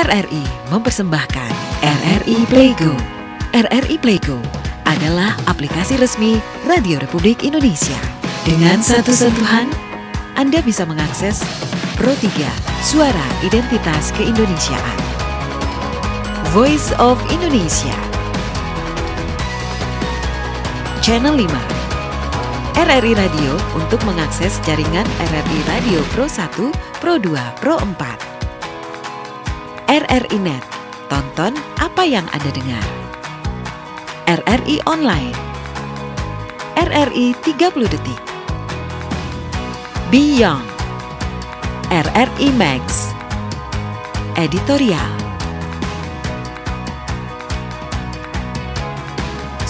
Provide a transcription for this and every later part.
RRI mempersembahkan RRI Playgo. RRI Playgo adalah aplikasi resmi Radio Republik Indonesia. Dengan satu sentuhan, Anda bisa mengakses Pro 3 Suara Identitas Keindonesiaan, Voice of Indonesia, Channel 5, RRI Radio untuk mengakses jaringan RRI Radio Pro 1, Pro 2, Pro 4. RRI Net, tonton apa yang Anda dengar. RRI Online, RRI 30 Detik, Beyond, RRI Max, Editorial.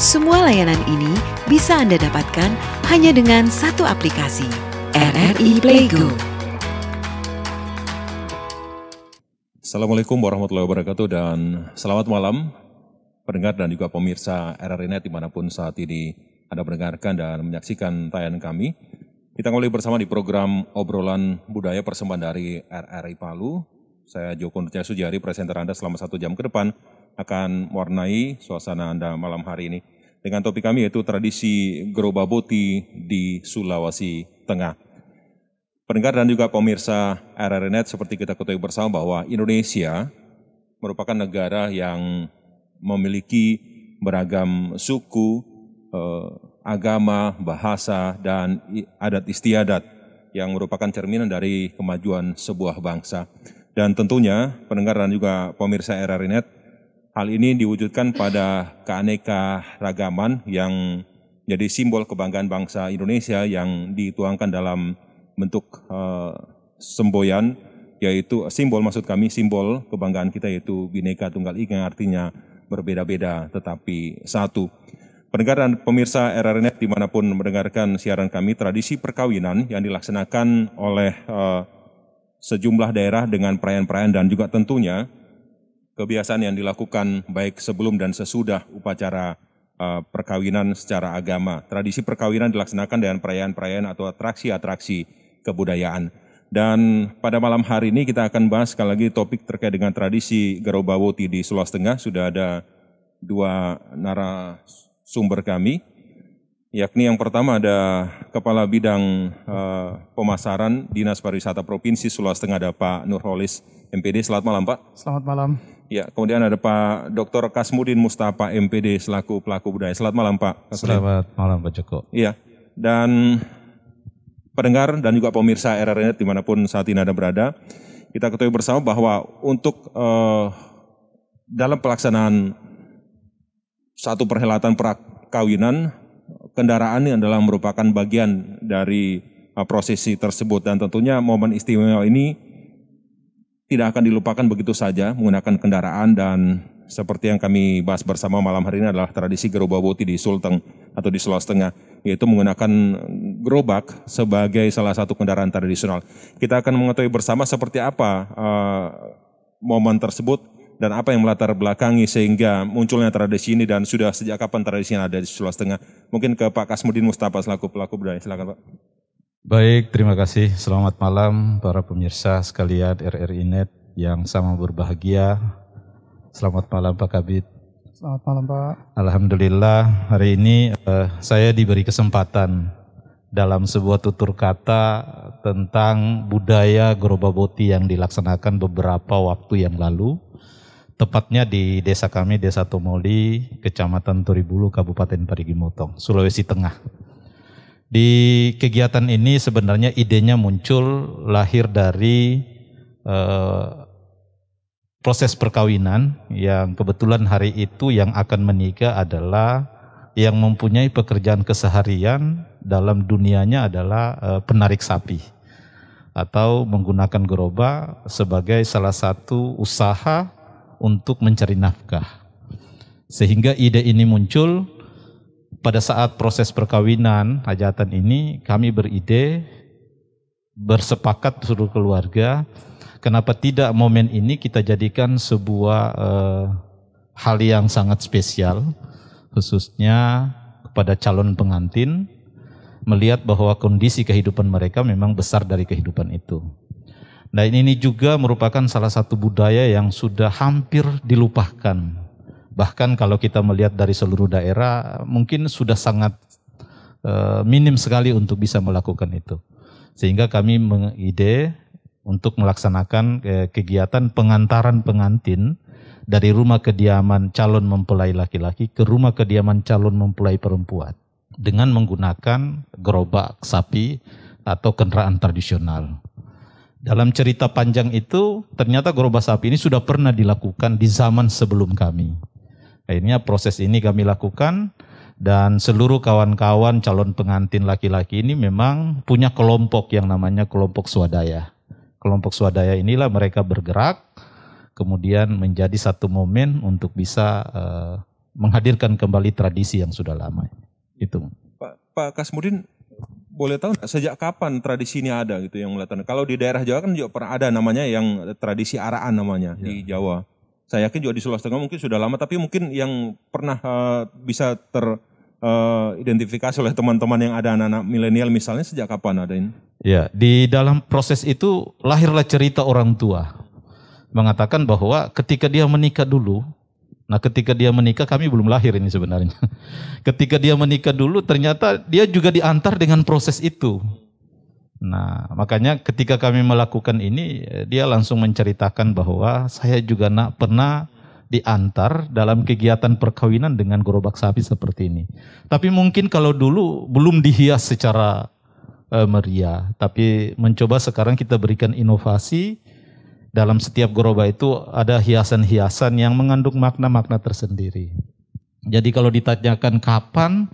Semua layanan ini bisa Anda dapatkan hanya dengan satu aplikasi, RRI Playgo. Assalamualaikum warahmatullahi wabarakatuh dan selamat malam pendengar dan juga pemirsa RRI Net dimanapun saat ini Anda mendengarkan dan menyaksikan tayangan kami. Kita kembali bersama di program Obrolan Budaya persembahan dari RRI Palu. Saya Joko Nurcaya Sujari, presenter Anda selama 1 jam ke depan akan mewarnai suasana Anda malam hari ini dengan topik kami yaitu tradisi Gerobaboti di Sulawesi Tengah. Pendengar dan juga pemirsa RRI Net, seperti kita ketahui bersama bahwa Indonesia merupakan negara yang memiliki beragam suku, agama, bahasa, dan adat istiadat yang merupakan cerminan dari kemajuan sebuah bangsa. Dan tentunya pendengar dan juga pemirsa RRI Net, hal ini diwujudkan pada keanekaragaman yang jadi simbol kebanggaan bangsa Indonesia yang dituangkan dalam bentuk semboyan, yaitu simbol kebanggaan kita yaitu Bhinneka Tunggal Ika yang artinya berbeda-beda tetapi satu. Pendengar dan pemirsa RRI Net dimanapun mendengarkan siaran kami, tradisi perkawinan yang dilaksanakan oleh sejumlah daerah dengan perayaan-perayaan dan juga tentunya kebiasaan yang dilakukan baik sebelum dan sesudah upacara perkawinan secara agama. Tradisi perkawinan dilaksanakan dengan perayaan-perayaan atau atraksi-atraksi kebudayaan. Dan pada malam hari ini kita akan bahas sekali lagi topik terkait dengan tradisi Gerobaboti di Sulawesi Tengah. Sudah ada 2 narasumber kami, yakni yang pertama ada Kepala Bidang Pemasaran Dinas Pariwisata Provinsi Sulawesi Tengah, ada Pak Nurholis MPD. Selamat malam Pak. Selamat malam. Ya, kemudian ada Pak Dr. Kasmudin Mustafa MPD selaku pelaku budaya. Selamat malam Pak. Selamat malam Pak Joko. Iya, dan pendengar dan juga pemirsa RRI Net dimanapun saat ini Anda berada, kita ketahui bersama bahwa untuk dalam pelaksanaan satu perhelatan perkawinan, kendaraan ini adalah merupakan bagian dari prosesi tersebut dan tentunya momen istimewa ini tidak akan dilupakan begitu saja menggunakan kendaraan. Dan seperti yang kami bahas bersama malam hari ini adalah tradisi Gerobaboti di Sulteng atau di Sulawesi Tengah, yaitu menggunakan gerobak sebagai salah satu kendaraan tradisional. Kita akan mengetahui bersama seperti apa momen tersebut dan apa yang melatar belakangi sehingga munculnya tradisi ini dan sudah sejak kapan tradisi yang ada di Sulawesi Tengah. Mungkin ke Pak Kasmudin Mustafa selaku pelaku budaya. Silakan Pak. Baik, terima kasih. Selamat malam para pemirsa sekalian RRI Net yang sama berbahagia. Selamat malam Pak Kabid. Selamat malam Pak. Alhamdulillah hari ini saya diberi kesempatan dalam sebuah tutur kata tentang budaya Gerobaboti yang dilaksanakan beberapa waktu yang lalu. Tepatnya di desa kami, Desa Tomoli, Kecamatan Toribulu, Kabupaten Parigi Motong, Sulawesi Tengah. Di kegiatan ini sebenarnya idenya muncul lahir dari proses perkawinan yang kebetulan hari itu yang akan menikah adalah yang mempunyai pekerjaan keseharian dalam dunianya adalah penarik sapi atau menggunakan gerobak sebagai salah satu usaha untuk mencari nafkah. Sehingga ide ini muncul pada saat proses perkawinan hajatan ini, kami beride bersepakat seluruh keluarga. Kenapa tidak momen ini kita jadikan sebuah hal yang sangat spesial, khususnya kepada calon pengantin, melihat bahwa kondisi kehidupan mereka memang besar dari kehidupan itu. Dan ini juga merupakan salah satu budaya yang sudah hampir dilupakan. Bahkan kalau kita melihat dari seluruh daerah, mungkin sudah sangat minim sekali untuk bisa melakukan itu. Sehingga kami mengide untuk melaksanakan kegiatan pengantaran pengantin dari rumah kediaman calon mempelai laki-laki ke rumah kediaman calon mempelai perempuan dengan menggunakan gerobak sapi atau kendaraan tradisional. Dalam cerita panjang itu ternyata gerobak sapi ini sudah pernah dilakukan di zaman sebelum kami. Akhirnya proses ini kami lakukan dan seluruh kawan-kawan calon pengantin laki-laki ini memang punya kelompok yang namanya kelompok swadaya. Kelompok swadaya inilah mereka bergerak kemudian menjadi satu momen untuk bisa menghadirkan kembali tradisi yang sudah lama. Itu. Pak Kasmudin, boleh tahu sejak kapan tradisi ini ada gitu yang melakukan? Kalau di daerah Jawa kan juga pernah ada namanya yang tradisi araan namanya di Jawa. Saya yakin juga di Sulawesi Tengah mungkin sudah lama, tapi mungkin yang pernah bisa teridentifikasi oleh teman-teman yang ada anak-anak milenial misalnya sejak kapan ada ini? Ya, di dalam proses itu lahirlah cerita orang tua mengatakan bahwa ketika dia menikah dulu, nah ketika dia menikah kami belum lahir ini sebenarnya. Ketika dia menikah dulu ternyata dia juga diantar dengan proses itu. Nah makanya ketika kami melakukan ini dia langsung menceritakan bahwa saya juga pernah diantar dalam kegiatan perkawinan dengan gerobak sapi seperti ini. Tapi mungkin kalau dulu belum dihias secara meriah, tapi mencoba sekarang kita berikan inovasi. Dalam setiap gerobak itu ada hiasan-hiasan yang mengandung makna-makna tersendiri. Jadi kalau ditanyakan kapan,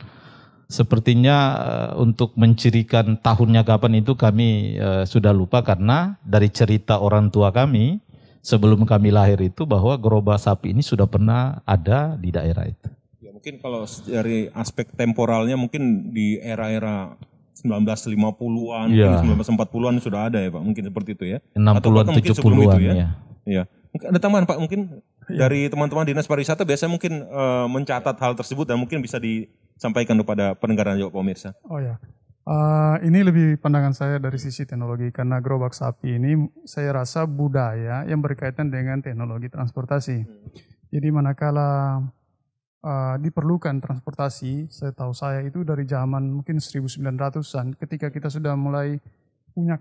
sepertinya untuk mencirikan tahunnya kapan itu kami sudah lupa karena dari cerita orang tua kami sebelum kami lahir itu bahwa gerobak sapi ini sudah pernah ada di daerah itu. Ya, mungkin kalau dari aspek temporalnya mungkin di era-era 1950-an, ya. mungkin 1940-an sudah ada ya Pak, mungkin seperti itu ya. 60-an, 70-an ya. Ya. Ada tambahan Pak, mungkin dari teman-teman Dinas Pariwisata biasanya mungkin mencatat hal tersebut dan mungkin bisa disampaikan kepada pendengar dan juga pemirsa. Oh ya, ini lebih pandangan saya dari sisi teknologi karena gerobak sapi ini saya rasa budaya yang berkaitan dengan teknologi transportasi. Jadi manakala diperlukan transportasi, setahu saya itu dari zaman mungkin 1900-an ketika kita sudah mulai punya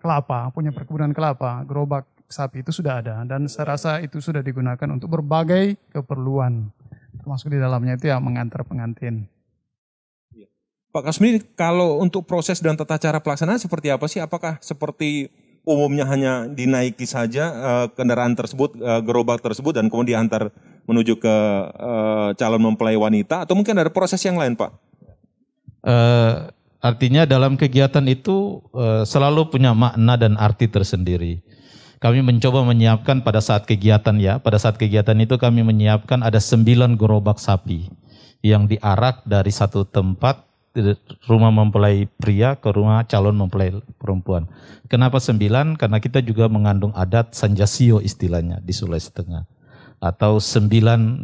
perkebunan kelapa, gerobak sapi itu sudah ada dan saya rasa itu sudah digunakan untuk berbagai keperluan, termasuk di dalamnya itu yang mengantar pengantin. Pak Kasmudin, kalau untuk proses dan tata cara pelaksanaan seperti apa sih? Apakah seperti umumnya hanya dinaiki saja kendaraan tersebut, gerobak tersebut dan kemudian diantar menuju ke calon mempelai wanita atau mungkin ada proses yang lain Pak? Artinya dalam kegiatan itu selalu punya makna dan arti tersendiri. Kami mencoba menyiapkan pada saat kegiatan itu kami menyiapkan ada 9 gerobak sapi yang diarak dari satu tempat rumah mempelai pria ke rumah calon mempelai perempuan. Kenapa 9? Karena kita juga mengandung adat Sanjasio istilahnya di Sulawesi Tengah. Atau 9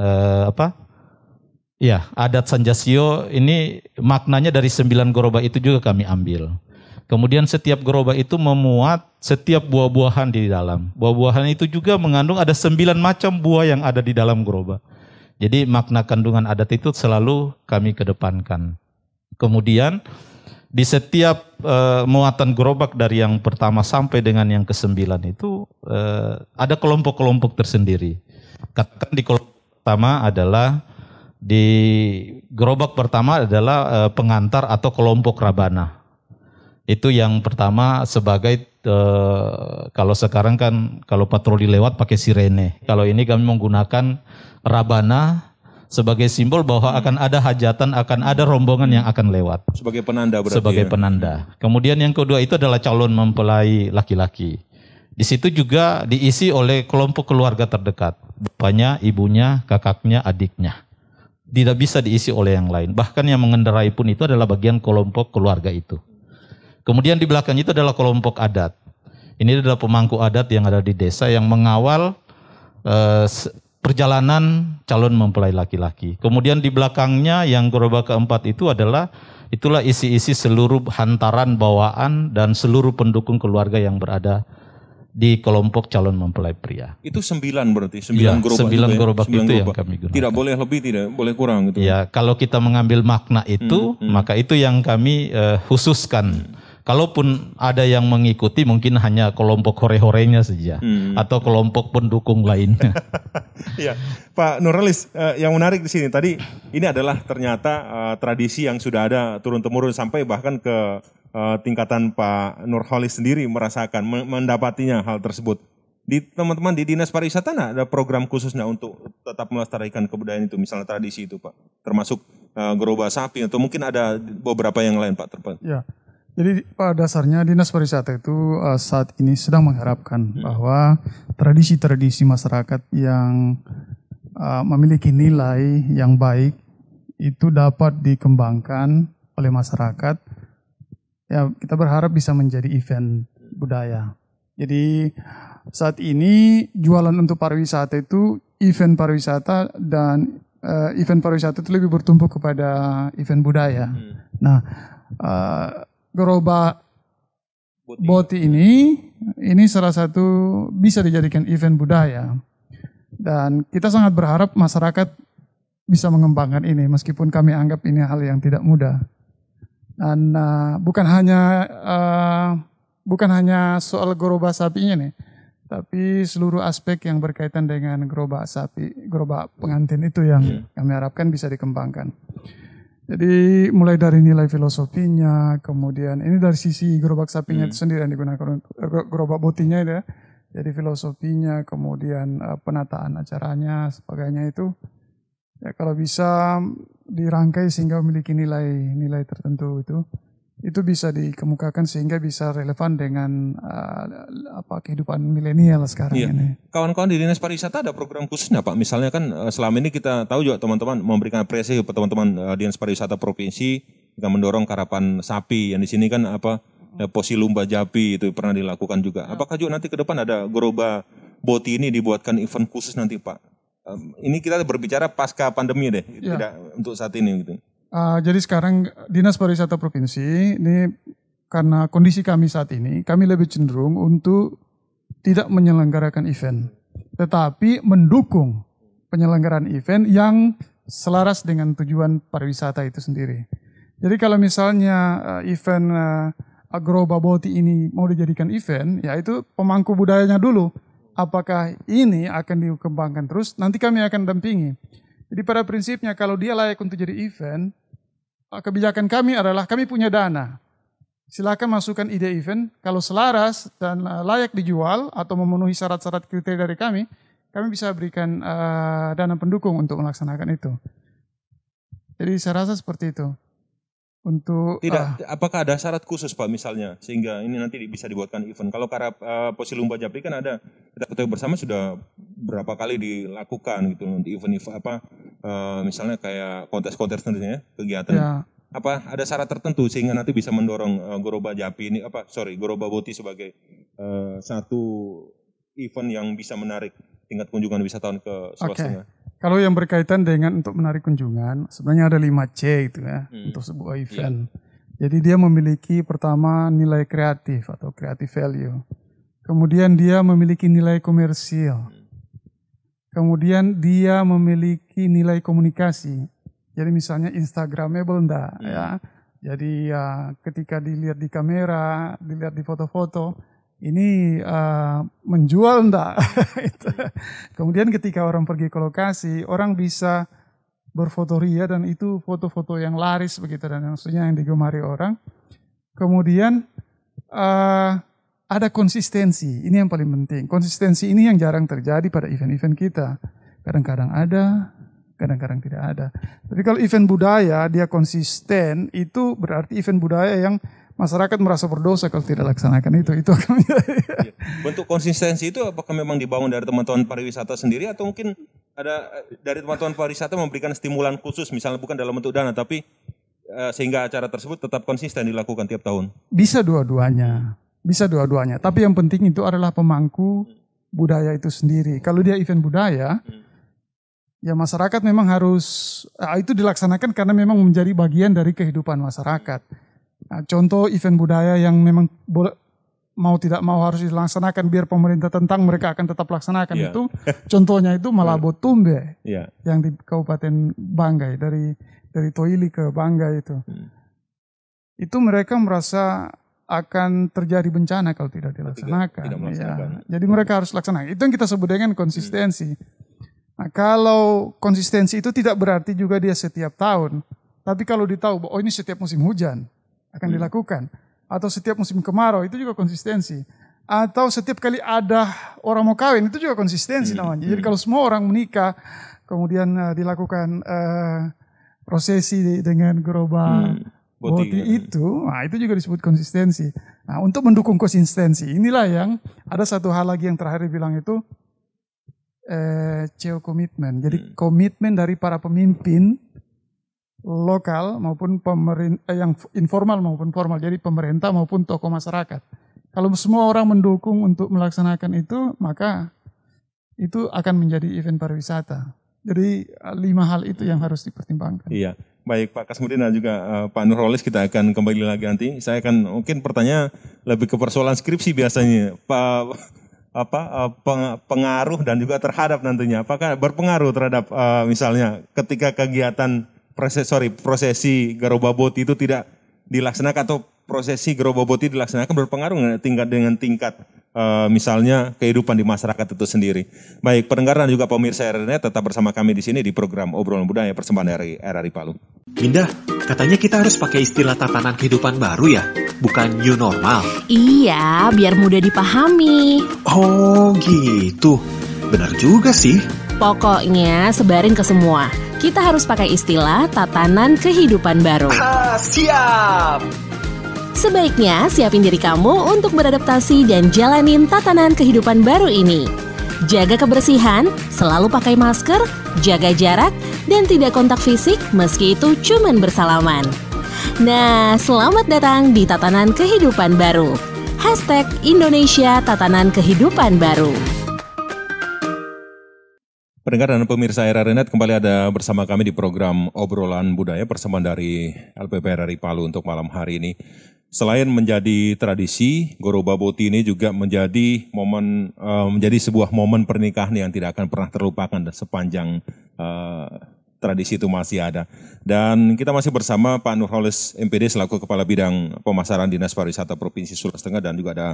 adat Sanjasio ini maknanya dari 9 gerobak itu juga kami ambil. Kemudian setiap gerobak itu memuat setiap buah-buahan di dalam. Buah-buahan itu juga mengandung ada 9 macam buah yang ada di dalam gerobak. Jadi makna kandungan adat itu selalu kami kedepankan. Kemudian di setiap muatan gerobak dari yang pertama sampai dengan yang ke-9 itu ada kelompok-kelompok tersendiri. Katakan di kelompok pertama adalah di gerobak pertama adalah pengantar atau kelompok rabana. Itu yang pertama sebagai kalau sekarang kan kalau patroli lewat pakai sirene. Kalau ini kami menggunakan rabana sebagai simbol bahwa akan ada hajatan, akan ada rombongan yang akan lewat. Sebagai penanda berarti. Sebagai penanda. Kemudian yang kedua itu adalah calon mempelai laki-laki. Di situ juga diisi oleh kelompok keluarga terdekat. Bapaknya, ibunya, kakaknya, adiknya. Tidak bisa diisi oleh yang lain. Bahkan yang mengendarai pun itu adalah bagian kelompok keluarga itu. Kemudian di belakang itu adalah kelompok adat. Ini adalah pemangku adat yang ada di desa yang mengawal perjalanan calon mempelai laki-laki. Kemudian di belakangnya yang gerobak keempat itu itulah isi-isi seluruh hantaran bawaan dan seluruh pendukung keluarga yang berada di kelompok calon mempelai pria. Itu 9 berarti, 9 gerobak. 9 gerobak ya? 9 itu gerobak. yang kami gunakan. Tidak boleh lebih, tidak boleh kurang gitu. Ya, kalau kita mengambil makna itu, maka itu yang kami khususkan. Kalaupun ada yang mengikuti mungkin hanya kelompok hore-horenya saja atau kelompok pendukung lainnya. Ya, Pak Nurholis, yang menarik di sini tadi ini adalah ternyata tradisi yang sudah ada turun-temurun sampai bahkan ke tingkatan Pak Nurholis sendiri merasakan mendapatinya hal tersebut. Di teman-teman di Dinas Pariwisata ada program khususnya untuk tetap melestarikan kebudayaan itu, misalnya tradisi itu, Pak. Termasuk gerobak sapi atau mungkin ada beberapa yang lain, Pak. Ya. Jadi pada dasarnya Dinas Pariwisata itu saat ini sedang mengharapkan bahwa tradisi-tradisi masyarakat yang memiliki nilai yang baik itu dapat dikembangkan oleh masyarakat. Ya, kita berharap bisa menjadi event budaya. Jadi saat ini jualan untuk pariwisata itu event pariwisata dan event pariwisata itu lebih bertumpu kepada event budaya. Nah, gerobak boti ini salah satu bisa dijadikan event budaya, dan kita sangat berharap masyarakat bisa mengembangkan ini meskipun kami anggap ini hal yang tidak mudah. Dan bukan hanya soal gerobak sapinya nih, tapi seluruh aspek yang berkaitan dengan gerobak sapi, gerobak pengantin itu yang kami harapkan bisa dikembangkan. Jadi mulai dari nilai filosofinya, kemudian ini dari sisi gerobak sapinya itu sendiri yang digunakan untuk gerobak botinya itu ya. Jadi filosofinya, kemudian penataan acaranya, sebagainya itu ya kalau bisa dirangkai sehingga memiliki nilai tertentu itu bisa dikemukakan sehingga bisa relevan dengan kehidupan milenial sekarang ini. Kawan-kawan di Dinas Pariwisata ada program khususnya, Pak. Misalnya kan selama ini kita tahu juga teman-teman memberikan apresiasi kepada teman-teman Dinas Pariwisata Provinsi dengan mendorong karapan sapi yang di sini kan Posilumba Japi itu pernah dilakukan juga. Apakah juga nanti ke depan ada gerobak boti ini dibuatkan event khusus nanti, Pak? Ini kita berbicara pasca pandemi deh, tidak untuk saat ini gitu. Jadi sekarang Dinas Pariwisata Provinsi ini karena kondisi kami saat ini, kami lebih cenderung untuk tidak menyelenggarakan event, tetapi mendukung penyelenggaraan event yang selaras dengan tujuan pariwisata itu sendiri. Jadi kalau misalnya event gerobak boti ini mau dijadikan event, ya itu pemangku budayanya dulu. Apakah ini akan dikembangkan terus? Nanti kami akan dampingi. Jadi pada prinsipnya kalau dia layak untuk jadi event, kebijakan kami adalah kami punya dana. Silakan masukkan ide event, kalau selaras dan layak dijual atau memenuhi syarat-syarat kriteria dari kami bisa berikan dana pendukung untuk melaksanakan itu. Jadi saya rasa seperti itu. Untuk apakah ada syarat khusus, Pak, misalnya sehingga ini nanti bisa dibuatkan event? Kalau Posilumba Japi kan ada, kita ketahui bersama sudah berapa kali dilakukan gitu untuk event-event misalnya kayak kontes-kontes tentunya kegiatan. Ya. Apa ada syarat tertentu sehingga nanti bisa mendorong gerobak Japi ini gerobak boti sebagai satu event yang bisa menarik tingkat kunjungan wisatawan ke Sulawesi Tengah? Kalau yang berkaitan dengan untuk menarik kunjungan, sebenarnya ada 5C itu ya untuk sebuah event. Jadi dia memiliki pertama nilai kreatif atau creative value. Kemudian dia memiliki nilai komersial. Kemudian dia memiliki nilai komunikasi. Jadi misalnya Instagramable enggak ya. Jadi ketika dilihat di kamera, dilihat di foto-foto, ini menjual enggak? Kemudian ketika orang pergi ke lokasi, orang bisa berfotoria dan itu foto-foto yang laris begitu dan maksudnya yang digemari orang. Kemudian ada konsistensi, ini yang paling penting. Konsistensi ini yang jarang terjadi pada event-event kita. Kadang-kadang ada, kadang-kadang tidak ada. Tapi kalau event budaya dia konsisten, itu berarti event budaya yang masyarakat merasa berdosa kalau tidak laksanakan itu akan bentuk konsistensi itu apakah memang dibangun dari teman-teman pariwisata sendiri atau mungkin ada dari teman-teman pariwisata memberikan stimulan khusus misalnya bukan dalam bentuk dana tapi sehingga acara tersebut tetap konsisten dilakukan tiap tahun? Bisa dua-duanya. Tapi yang penting itu adalah pemangku budaya itu sendiri. Kalau dia event budaya, ya masyarakat memang harus itu dilaksanakan karena memang menjadi bagian dari kehidupan masyarakat. Nah, contoh event budaya yang memang mau tidak mau harus dilaksanakan biar pemerintah tentang mereka akan tetap laksanakan Iya. itu. Contohnya itu Malabo Tumbe Iya. yang di Kabupaten Banggai dari Toili ke Banggai itu. Itu mereka merasa akan terjadi bencana kalau tidak dilaksanakan. tidak melaksanakan. Ya. Jadi mereka harus laksanakan. Itu yang kita sebut dengan konsistensi. Nah, kalau konsistensi itu tidak berarti juga dia setiap tahun. Tapi kalau ditahu, oh ini setiap musim hujan akan dilakukan. Atau setiap musim kemarau, itu juga konsistensi. Atau setiap kali ada orang mau kawin, itu juga konsistensi namanya. Jadi kalau semua orang menikah, kemudian dilakukan prosesi dengan gerobak boti itu, nah itu juga disebut konsistensi. Nah untuk mendukung konsistensi, inilah yang ada satu hal lagi yang terakhir bilang itu, CEO komitmen. Jadi komitmen dari para pemimpin lokal maupun pemerintah yang informal maupun formal, jadi pemerintah maupun tokoh masyarakat. Kalau semua orang mendukung untuk melaksanakan itu, maka itu akan menjadi event pariwisata. Jadi 5 hal itu yang harus dipertimbangkan. Iya, baik Pak Kasmudin dan juga Pak Nurholis, kita akan kembali lagi nanti. Saya akan mungkin pertanyaan lebih ke persoalan skripsi biasanya, pengaruh dan juga terhadap nantinya. Apakah berpengaruh terhadap misalnya ketika kegiatan prosesi Garobaboti itu tidak dilaksanakan atau prosesi Garobaboti dilaksanakan berpengaruh dengan tingkat misalnya kehidupan di masyarakat itu sendiri. Baik, pendengar dan juga pemirsa RRI tetap bersama kami di sini di program Obrolan Budaya persembahan dari RRI Palu. Minda, katanya kita harus pakai istilah tatanan kehidupan baru ya, bukan new normal. Iya, biar mudah dipahami. Oh gitu, benar juga sih. Pokoknya sebarin ke semua. Kita harus pakai istilah tatanan kehidupan baru. Siap! Sebaiknya siapin diri kamu untuk beradaptasi dan jalanin tatanan kehidupan baru ini. Jaga kebersihan, selalu pakai masker, jaga jarak, dan tidak kontak fisik meski itu cuman bersalaman. Nah, selamat datang di tatanan kehidupan baru. #Indonesia Tatanan Kehidupan Baru. Pendengar dan pemirsa RRI kembali ada bersama kami di program Obrolan Budaya persembahan dari LPP RRI Palu untuk malam hari ini. Selain menjadi tradisi, Garobaboti ini juga menjadi sebuah momen pernikahan yang tidak akan pernah terlupakan sepanjang tradisi itu masih ada. Dan kita masih bersama Pak Nurholis MPD selaku Kepala Bidang Pemasaran Dinas Pariwisata Provinsi Sulawesi Tengah dan juga ada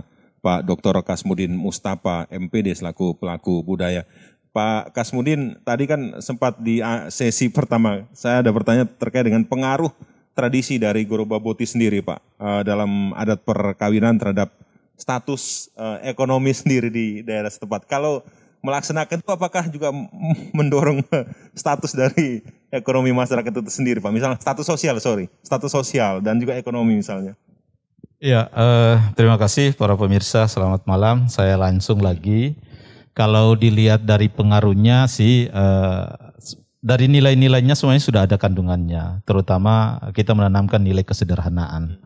Pak Dr. Kasmudin Mustafa MPD selaku pelaku budaya. Pak Kasmudin, tadi kan sempat di sesi pertama, saya ada bertanya terkait dengan pengaruh tradisi dari Garobaboti sendiri Pak, dalam adat perkawinan terhadap status ekonomi sendiri di daerah setempat. Kalau melaksanakan itu apakah juga mendorong status dari ekonomi masyarakat itu sendiri Pak? Misalnya status sosial dan juga ekonomi misalnya. Ya, terima kasih para pemirsa, selamat malam, saya langsung lagi. Kalau dilihat dari pengaruhnya sih, dari nilai-nilainya semuanya sudah ada kandungannya. Terutama kita menanamkan nilai kesederhanaan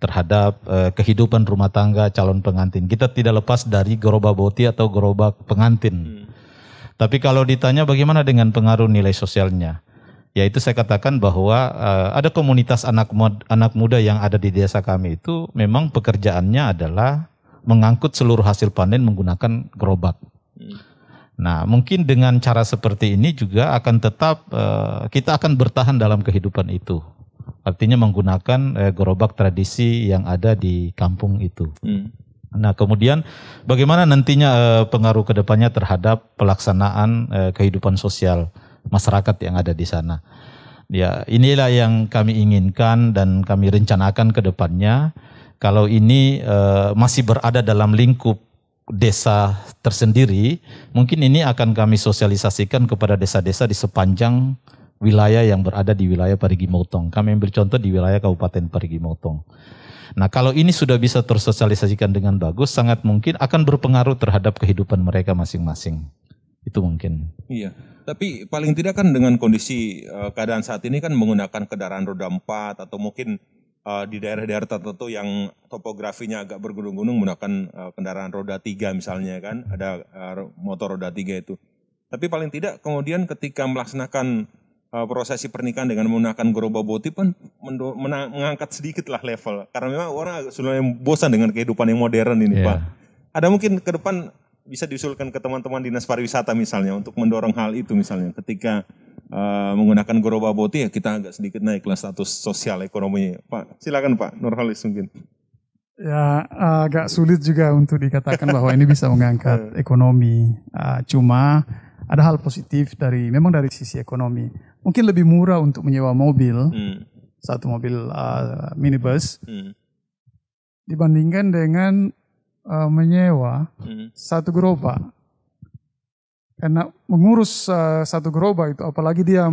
terhadap kehidupan rumah tangga calon pengantin. Kita tidak lepas dari Garobaboti atau gerobak pengantin. Tapi kalau ditanya bagaimana dengan pengaruh nilai sosialnya, yaitu saya katakan bahwa ada komunitas anak muda yang ada di desa kami itu memang pekerjaannya adalah mengangkut seluruh hasil panen menggunakan gerobak. Nah, mungkin dengan cara seperti ini juga akan tetap kita akan bertahan dalam kehidupan itu. Artinya menggunakan gerobak tradisi yang ada di kampung itu. Nah, kemudian bagaimana nantinya pengaruh kedepannya terhadap pelaksanaan kehidupan sosial masyarakat yang ada di sana. Ya, inilah yang kami inginkan dan kami rencanakan ke depannya. Kalau ini masih berada dalam lingkup desa tersendiri, mungkin ini akan kami sosialisasikan kepada desa-desa di sepanjang wilayah yang berada di wilayah Parigi Motong. Kami ambil contoh di wilayah Kabupaten Parigi Motong. Nah, kalau ini sudah bisa tersosialisasikan dengan bagus, sangat mungkin akan berpengaruh terhadap kehidupan mereka masing-masing. Itu mungkin. Iya, tapi paling tidak kan dengan kondisi keadaan saat ini kan menggunakan kendaraan roda 4 atau mungkin di daerah-daerah tertentu yang topografinya agak bergunung-gunung menggunakan kendaraan roda 3 misalnya kan, ada motor roda 3 itu. Tapi paling tidak kemudian ketika melaksanakan prosesi pernikahan dengan menggunakan gerobak boti pun mengangkat sedikit lah level. Karena memang orang sudah bosan dengan kehidupan yang modern ini, Pak. Ada mungkin ke depan bisa diusulkan ke teman-teman dinas pariwisata misalnya untuk mendorong hal itu misalnya. Ketika menggunakan gerobak boti ya kita agak sedikit naiklah status sosial ekonomi. Pak, silakan Pak Nurholis mungkin. Ya agak sulit juga untuk dikatakan bahwa ini bisa mengangkat ekonomi. Cuma ada hal positif memang dari sisi ekonomi. Mungkin lebih murah untuk menyewa mobil, satu mobil minibus, dibandingkan dengan menyewa satu gerobak. Karena mengurus satu gerobak itu, apalagi dia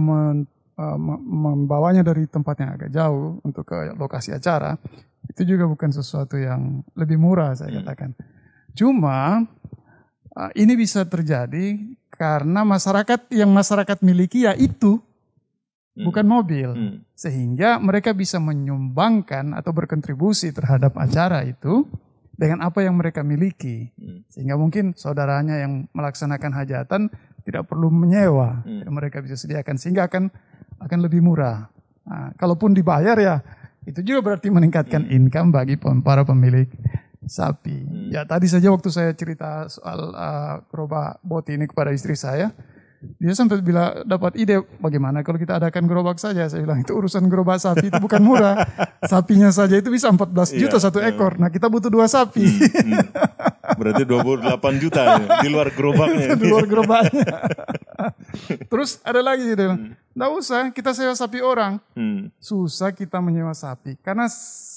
membawanya dari tempat yang agak jauh untuk ke lokasi acara, itu juga bukan sesuatu yang lebih murah saya katakan. Cuma ini bisa terjadi karena masyarakat miliki ya itu, bukan mobil. Sehingga mereka bisa menyumbangkan atau berkontribusi terhadap acara itu dengan apa yang mereka miliki. Sehingga mungkin saudaranya yang melaksanakan hajatan tidak perlu menyewa. Mereka bisa sediakan sehingga akan lebih murah. Nah, kalaupun dibayar ya itu juga berarti meningkatkan income bagi para pemilik sapi. Ya tadi saja waktu saya cerita soal gerobak boti ini kepada istri saya, dia sampai dapat ide bagaimana kalau kita adakan gerobak saja. Saya bilang itu urusan gerobak sapi itu bukan murah. Sapinya saja itu bisa 14 juta satu ekor. Nah kita butuh 2 sapi. Berarti 28 juta ya, di luar gerobaknya. Di luar gerobaknya. Terus ada lagi gitu. Nggak usah kita sewa sapi orang. Susah kita menyewa sapi. Karena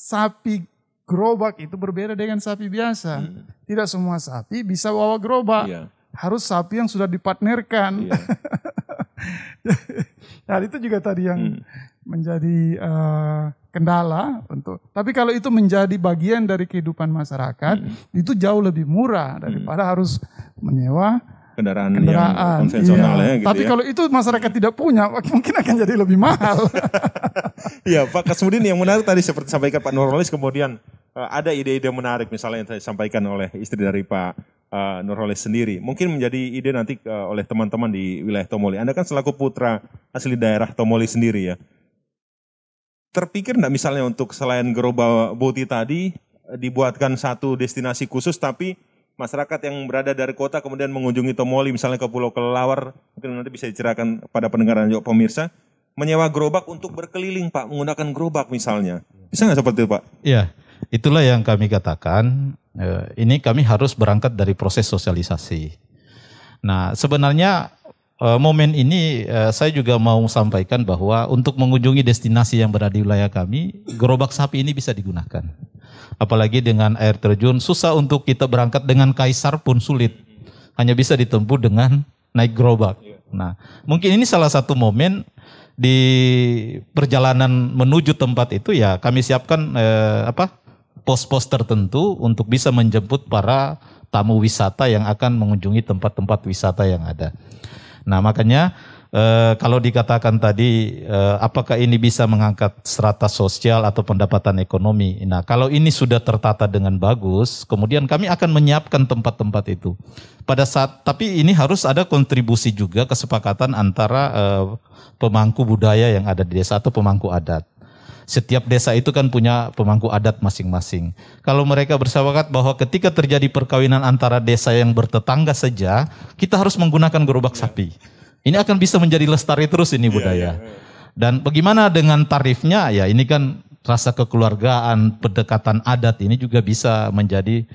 sapi gerobak itu berbeda dengan sapi biasa. Tidak semua sapi bisa bawa gerobak. Harus sapi yang sudah dipartnerkan. Nah itu juga tadi yang menjadi kendala untuk. Tapi kalau itu menjadi bagian dari kehidupan masyarakat, itu jauh lebih murah daripada harus menyewa kendaraan yang konvensional ya. Gitu tapi kalau itu masyarakat tidak punya, mungkin akan jadi lebih mahal. Iya Pak Kasmudin, yang menarik tadi seperti sampaikan Pak Nurholis, kemudian ada ide-ide menarik misalnya yang disampaikan oleh istri dari Pak Nurholis sendiri. Mungkin menjadi ide nanti oleh teman-teman di wilayah Tomoli. Anda kan selaku putra asli daerah Tomoli sendiri ya. Terpikir enggak misalnya untuk selain gerobak boti tadi dibuatkan satu destinasi khusus tapi masyarakat yang berada dari kota kemudian mengunjungi Tomoli misalnya ke Pulau Kelelawar, mungkin nanti bisa diceritakan pada pendengar dan juga pemirsa, menyewa gerobak untuk berkeliling Pak, menggunakan gerobak misalnya. Bisa nggak seperti itu Pak? Iya, itulah yang kami katakan, ini kami harus berangkat dari proses sosialisasi. Nah sebenarnya momen ini saya juga mau sampaikan bahwa untuk mengunjungi destinasi yang berada di wilayah kami, gerobak sapi ini bisa digunakan. Apalagi dengan air terjun, susah untuk kita berangkat dengan kaisar pun sulit. Hanya bisa ditempuh dengan naik gerobak. Nah, mungkin ini salah satu momen di perjalanan menuju tempat itu ya kami siapkan pos-pos tertentu untuk bisa menjemput para tamu wisata yang akan mengunjungi tempat-tempat wisata yang ada. Nah, makanya kalau dikatakan tadi apakah ini bisa mengangkat strata sosial atau pendapatan ekonomi. Nah kalau ini sudah tertata dengan bagus, kemudian kami akan menyiapkan tempat-tempat itu. Tapi ini harus ada kontribusi juga kesepakatan antara pemangku budaya yang ada di desa atau pemangku adat. Setiap desa itu kan punya pemangku adat masing-masing. Kalau mereka bersepakat bahwa ketika terjadi perkawinan antara desa yang bertetangga saja, kita harus menggunakan gerobak sapi. Ini akan bisa menjadi lestari terus ini budaya. Dan bagaimana dengan tarifnya? Ya ini kan rasa kekeluargaan, pendekatan adat ini juga bisa menjadi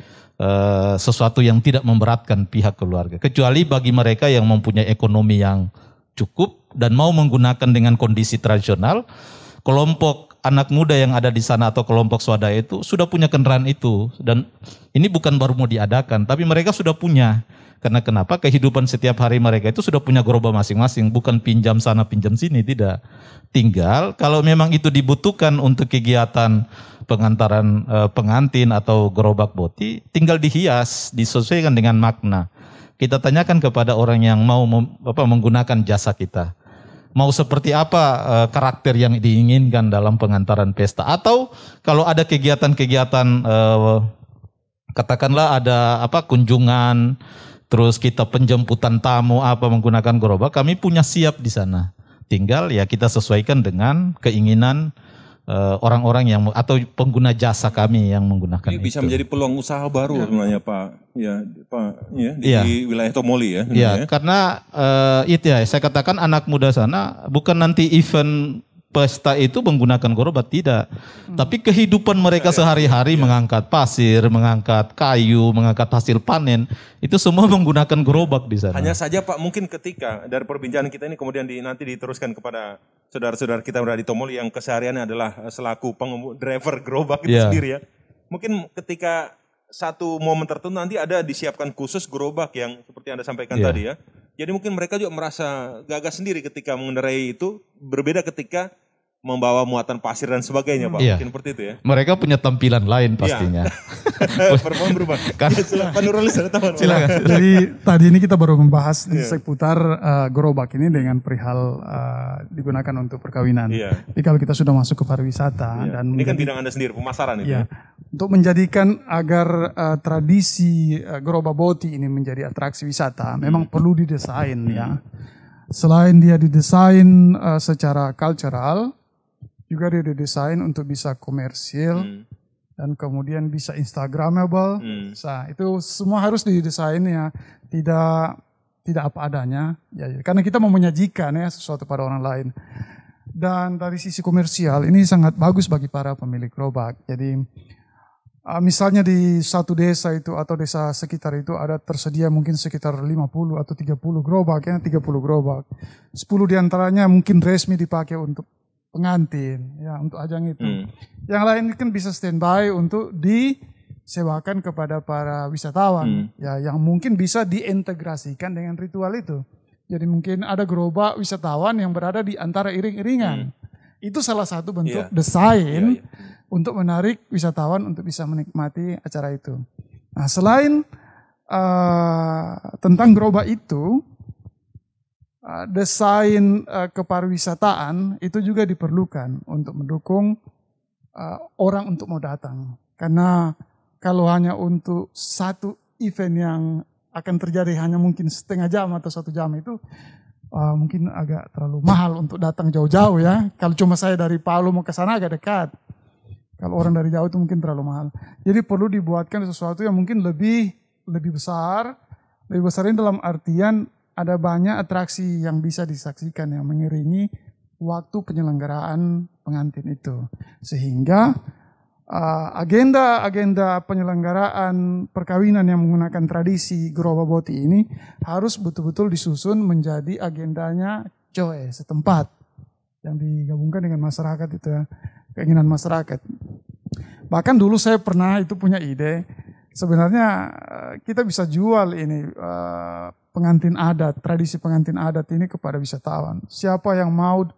sesuatu yang tidak memberatkan pihak keluarga. Kecuali bagi mereka yang mempunyai ekonomi yang cukup dan mau menggunakan dengan kondisi tradisional, kelompok anak muda yang ada di sana atau kelompok swadaya itu sudah punya kendaraan itu. Dan ini bukan baru mau diadakan, tapi mereka sudah punya. Karena kenapa? Kehidupan setiap hari mereka itu sudah punya gerobak masing-masing, bukan pinjam sana pinjam sini, tidak. Tinggal kalau memang itu dibutuhkan untuk kegiatan pengantaran pengantin atau gerobak boti, tinggal dihias, disesuaikan dengan makna. Kita tanyakan kepada orang yang mau menggunakan jasa kita. Mau seperti apa karakter yang diinginkan dalam pengantaran pesta, atau kalau ada kegiatan-kegiatan katakanlah ada kunjungan, terus kita penjemputan tamu menggunakan gerobak, kami punya siap di sana. Tinggal ya kita sesuaikan dengan keinginan orang-orang yang atau pengguna jasa kami yang menggunakan Ini bisa itu. menjadi peluang usaha baru sebenarnya Pak. Di wilayah Tomoli ya. Iya, karena itu ya saya katakan anak muda sana bukan nanti event pesta itu menggunakan gerobak, tidak. Tapi kehidupan mereka sehari-hari mengangkat pasir, mengangkat kayu, mengangkat hasil panen, itu semua menggunakan gerobak di sana. Hanya saja Pak, mungkin ketika dari perbincangan kita ini kemudian nanti diteruskan kepada saudara-saudara kita yang berada di Tomoli yang kesehariannya adalah selaku driver gerobak itu sendiri ya. Mungkin ketika satu momen tertentu nanti ada disiapkan khusus gerobak yang seperti Anda sampaikan tadi ya. Jadi mungkin mereka juga merasa gagah sendiri ketika mengendarai itu, berbeda ketika membawa muatan pasir dan sebagainya Pak, mungkin seperti itu ya. Mereka punya tampilan lain pastinya. Perempuan berubah. Pak Nurholis ada tambahan. Silakan. Jadi tadi ini kita baru membahas di seputar gerobak ini dengan perihal digunakan untuk perkawinan. Tapi kalau kita sudah masuk ke pariwisata dan ini kan bidang Anda sendiri, pemasaran itu ya. Untuk menjadikan agar tradisi gerobak boti ini menjadi atraksi wisata, memang perlu didesain ya. Selain dia didesain secara cultural, juga dia didesain untuk bisa komersil dan kemudian bisa instagramable. Nah, itu semua harus didesain ya, tidak apa adanya ya, karena kita mau menyajikan ya sesuatu pada orang lain. Dan dari sisi komersial ini sangat bagus bagi para pemilik gerobak. Jadi misalnya di satu desa itu atau desa sekitar itu ada tersedia mungkin sekitar 50 atau 30 gerobak ya, 30 gerobak. 10 diantaranya mungkin resmi dipakai untuk pengantin ya, untuk ajang itu. Yang lain kan bisa standby untuk disewakan kepada para wisatawan ya, yang mungkin bisa diintegrasikan dengan ritual itu. Jadi mungkin ada gerobak wisatawan yang berada di antara iring-iringan. Itu salah satu bentuk desain untuk menarik wisatawan untuk bisa menikmati acara itu. Nah, selain tentang gerobak itu, desain kepariwisataan itu juga diperlukan untuk mendukung orang untuk mau datang. Karena kalau hanya untuk satu event yang akan terjadi hanya mungkin setengah jam atau 1 jam itu mungkin agak terlalu mahal untuk datang jauh-jauh ya. Kalau cuma saya dari Palu mau ke sana agak dekat. Kalau orang dari jauh itu mungkin terlalu mahal. Jadi perlu dibuatkan sesuatu yang mungkin lebih besar. Lebih besar ini dalam artian ada banyak atraksi yang bisa disaksikan yang mengiringi waktu penyelenggaraan pengantin itu. Sehingga agenda penyelenggaraan perkawinan yang menggunakan tradisi gerobak boti ini harus betul-betul disusun menjadi agendanya coe setempat yang digabungkan dengan masyarakat itu ya, keinginan masyarakat. Bahkan dulu saya pernah itu punya ide, sebenarnya kita bisa jual ini pengantin adat, tradisi pengantin adat ini kepada wisatawan. Siapa yang mau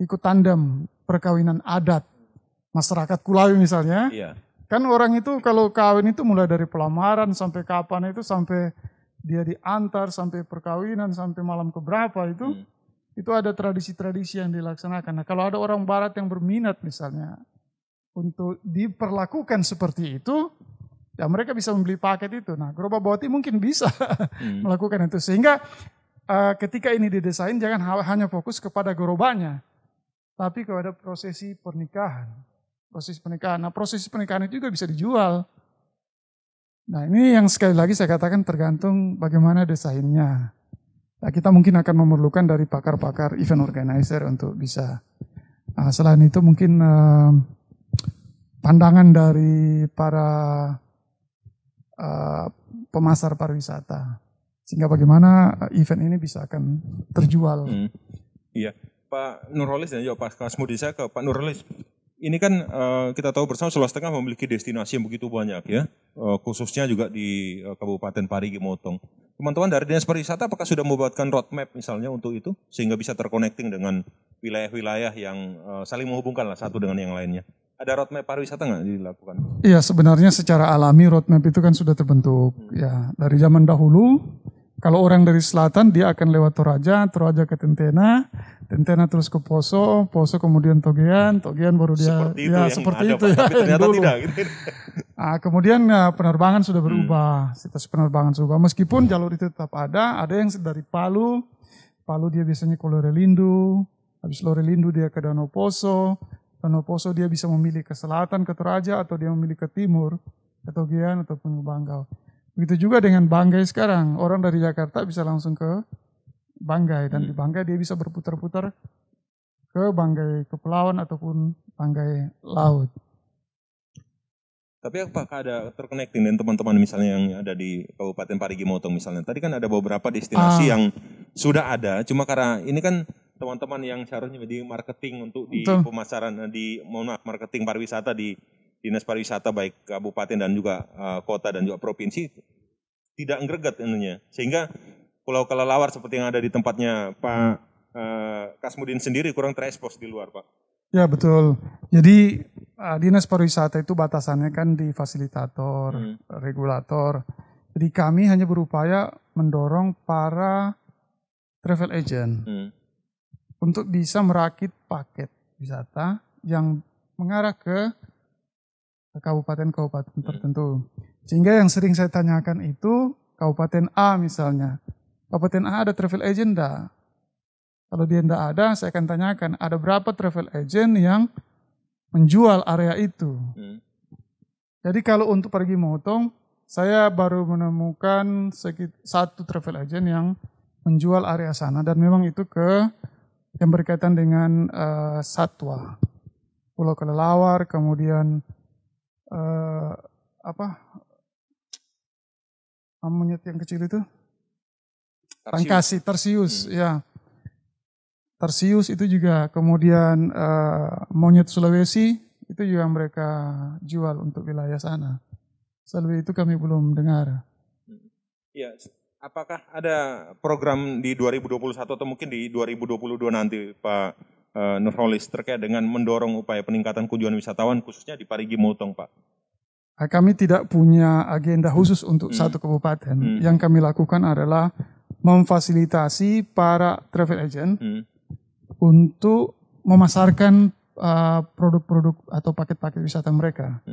ikut tandem perkawinan adat masyarakat Kulawi misalnya, kan orang itu kalau kawin itu mulai dari pelamaran sampai kapan itu, sampai dia diantar, sampai perkawinan, sampai malam keberapa itu ada tradisi-tradisi yang dilaksanakan. Nah, kalau ada orang barat yang berminat misalnya untuk diperlakukan seperti itu, ya mereka bisa membeli paket itu. Nah, gerobak boti mungkin bisa melakukan itu. Sehingga ketika ini didesain jangan hanya fokus kepada gerobaknya, tapi kepada prosesi pernikahan. Nah, proses pernikahan itu juga bisa dijual. Nah, ini yang sekali lagi saya katakan tergantung bagaimana desainnya. Nah, kita mungkin akan memerlukan dari pakar-pakar event organizer untuk bisa. Selain itu mungkin pandangan dari para pemasar pariwisata. Sehingga bagaimana event ini bisa akan terjual. Iya, Pak Nurholis dan juga Pak Kasmudi, saya ke Pak Nurholis. Ini kan kita tahu bersama Sulawesi Tengah memiliki destinasi yang begitu banyak ya, khususnya juga di Kabupaten Parigi Motong. Teman-teman dari Dinas Pariwisata apakah sudah membuatkan roadmap misalnya untuk itu, sehingga bisa terconnecting dengan wilayah-wilayah yang saling menghubungkan lah satu dengan yang lainnya? Ada roadmap pariwisata nggak dilakukan? Iya, sebenarnya secara alami roadmap itu kan sudah terbentuk. Ya, dari zaman dahulu, kalau orang dari selatan dia akan lewat Toraja ke Tentena terus ke Poso kemudian Togean baru dia seperti itu ya. Ternyata tidak gitu. Kemudian penerbangan sudah berubah, situasi penerbangan sudah berubah. Meskipun jalur itu tetap ada yang dari Palu Palu dia biasanya ke Lorelindo, habis Lorelindo dia ke Danau Poso dia bisa memilih ke selatan, ke Toraja, atau dia memilih ke timur, ke Togian ataupun ke Banggau. Begitu juga dengan Banggai sekarang, orang dari Jakarta bisa langsung ke Banggai, dan di Banggai dia bisa berputar-putar ke Banggai Kepulauan ataupun Banggai Laut. Tapi apakah ada terconnecting dengan teman-teman misalnya yang ada di Kabupaten Parigi Motong misalnya? Tadi kan ada beberapa destinasi yang sudah ada, cuma karena ini kan teman-teman yang seharusnya di marketing untuk di pemasaran, marketing pariwisata di Dinas Pariwisata baik kabupaten dan juga kota dan juga provinsi tidak ngreget ininya. Sehingga pulau kelelawar seperti yang ada di tempatnya Pak Kasmudin sendiri kurang terekspos di luar, Pak. Ya betul. Jadi Dinas Pariwisata itu batasannya kan di fasilitator, regulator. Jadi kami hanya berupaya mendorong para travel agent untuk bisa merakit paket wisata yang mengarah ke kabupaten-kabupaten tertentu. Sehingga yang sering saya tanyakan itu Kabupaten A misalnya. Kabupaten A ada travel agent enggak? Kalau dia enggak ada, saya akan tanyakan ada berapa travel agent yang menjual area itu. Jadi kalau untuk Parigi Motong, saya baru menemukan satu travel agent yang menjual area sana, dan memang itu yang berkaitan dengan satwa, Pulau Kelelawar, kemudian monyet yang kecil itu, Tangkasi, Tarsius, ya. Tarsius itu juga, kemudian monyet Sulawesi itu juga mereka jual untuk wilayah sana. Selebih itu kami belum dengar. Ya, apakah ada program di 2021 atau mungkin di 2022 nanti Pak Nurholis terkait dengan mendorong upaya peningkatan kunjungan wisatawan khususnya di Parigi Motong, Pak? Kami tidak punya agenda khusus untuk satu kabupaten. Yang kami lakukan adalah memfasilitasi para travel agent untuk memasarkan produk-produk atau paket-paket wisata mereka.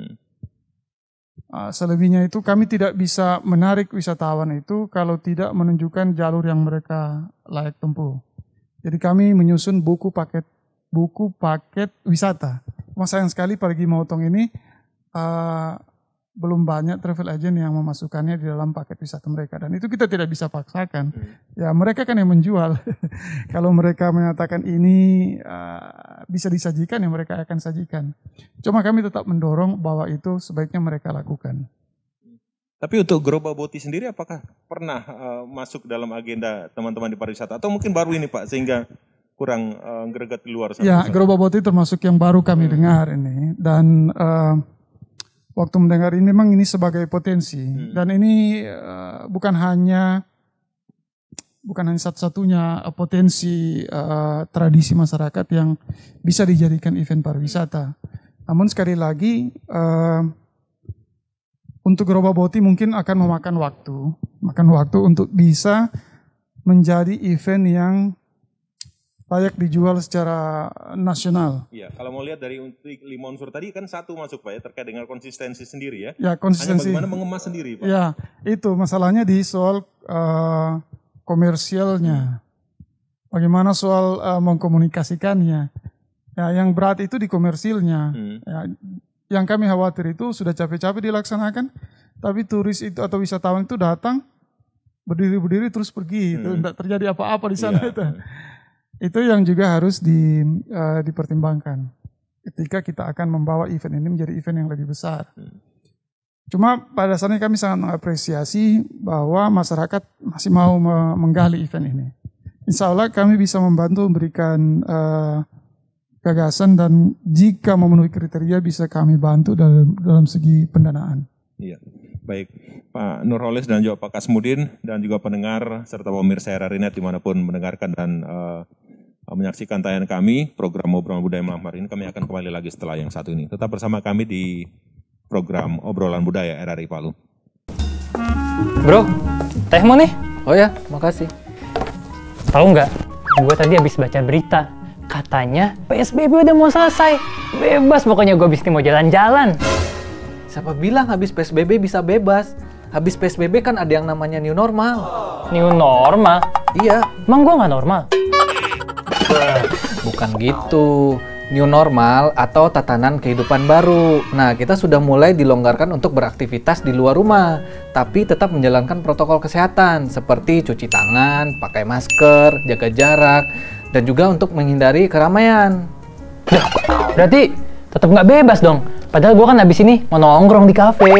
Selebihnya itu kami tidak bisa menarik wisatawan itu kalau tidak menunjukkan jalur yang mereka layak tempuh. Jadi kami menyusun buku paket wisata. Sayang sekali Parigi Motong ini belum banyak travel agent yang memasukkannya di dalam paket wisata mereka, dan itu kita tidak bisa paksakan. Ya mereka kan yang menjual. Kalau mereka menyatakan ini bisa disajikan, ya mereka akan sajikan. Cuma kami tetap mendorong bahwa itu sebaiknya mereka lakukan. Tapi untuk Gerobak Boti sendiri apakah pernah masuk dalam agenda teman-teman di pariwisata atau mungkin baru ini Pak sehingga kurang greget di luar sana? Ya, Gerobak Boti termasuk yang baru kami dengar ini, dan waktu mendengar ini memang ini sebagai potensi, dan ini bukan hanya satu-satunya potensi tradisi masyarakat yang bisa dijadikan event pariwisata. Namun sekali lagi untuk Gerobak Boti mungkin akan memakan waktu untuk bisa menjadi event yang layak dijual secara nasional. Iya, kalau mau lihat dari untuk 5 unsur tadi kan satu masuk Pak ya, terkait dengan konsistensi sendiri ya. Ya, konsistensi. Hanya bagaimana mengemas sendiri Pak. Ya, itu masalahnya di soal komersialnya. Bagaimana soal mengkomunikasikannya. Ya, yang berat itu di komersilnya. Ya, yang kami khawatir itu sudah capek-capek dilaksanakan, tapi turis itu atau wisatawan itu datang, berdiri-berdiri terus pergi. Itu tidak terjadi apa-apa di sana itu. Itu yang juga harus dipertimbangkan ketika kita akan membawa event ini menjadi event yang lebih besar. Cuma pada dasarnya kami sangat mengapresiasi bahwa masyarakat masih mau menggali event ini. Insya Allah kami bisa membantu memberikan gagasan, dan jika memenuhi kriteria bisa kami bantu dalam segi pendanaan. Iya. Baik, Pak Nurholis dan juga Pak Kasmudin dan juga pendengar serta pemirsa RRI.net dimanapun mendengarkan dan menyaksikan tayangan kami, program Obrolan Budaya malam hari ini, kami akan kembali lagi setelah yang satu ini. Tetap bersama kami di program Obrolan Budaya RRI Palu. Bro, teh mau nih? Oh ya, makasih. Tahu nggak, gue tadi habis baca berita, katanya PSBB udah mau selesai. Bebas pokoknya gue abis ini mau jalan-jalan. Siapa bilang habis PSBB bisa bebas? Habis PSBB kan ada yang namanya new normal. New normal? Iya, Emang gue nggak normal? bukan gitu. New normal atau tatanan kehidupan baru. Nah, kita sudah mulai dilonggarkan untuk beraktivitas di luar rumah, tapi tetap menjalankan protokol kesehatan seperti cuci tangan, pakai masker, jaga jarak, dan juga untuk menghindari keramaian. Berarti tetap nggak bebas dong. Padahal gue kan habis ini mau nongkrong di kafe.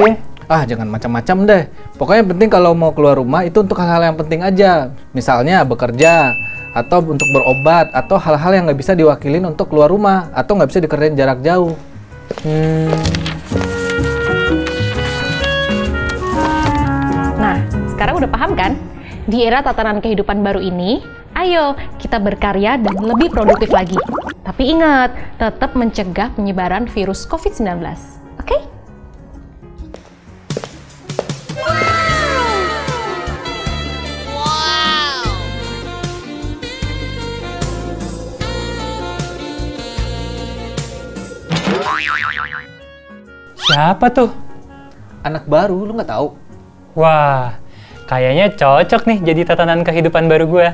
Ah, jangan macam-macam deh. Pokoknya yang penting kalau mau keluar rumah itu untuk hal-hal yang penting aja. Misalnya bekerja, atau untuk berobat, atau hal-hal yang nggak bisa diwakilin untuk keluar rumah, atau nggak bisa dikerjain jarak jauh. Nah, sekarang udah paham kan? Di era tatanan kehidupan baru ini, ayo kita berkarya dan lebih produktif lagi. Tapi ingat, tetap mencegah penyebaran virus COVID-19. Oke? Siapa tuh? Anak baru, lu nggak tahu? Wah, kayaknya cocok nih jadi tatanan kehidupan baru gue.